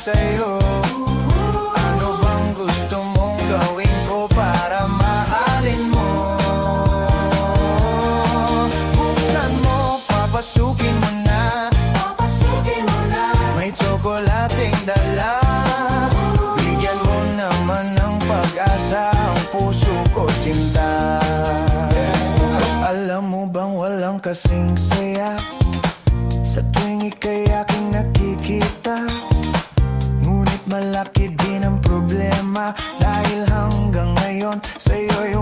sa'yo. Ano bang gusto mong gawin ko para mahalin mo? Buksan mo, papasukin mo na. May tsokolating dala. Bigyan mo naman ng pag-asa ang puso ko, sinta. Alam mo bang walang kasing saya sa tuwing ika'y aking nakikita? Ngunit malaki din ang problema, dahil hanggang ngayon sa'yo'y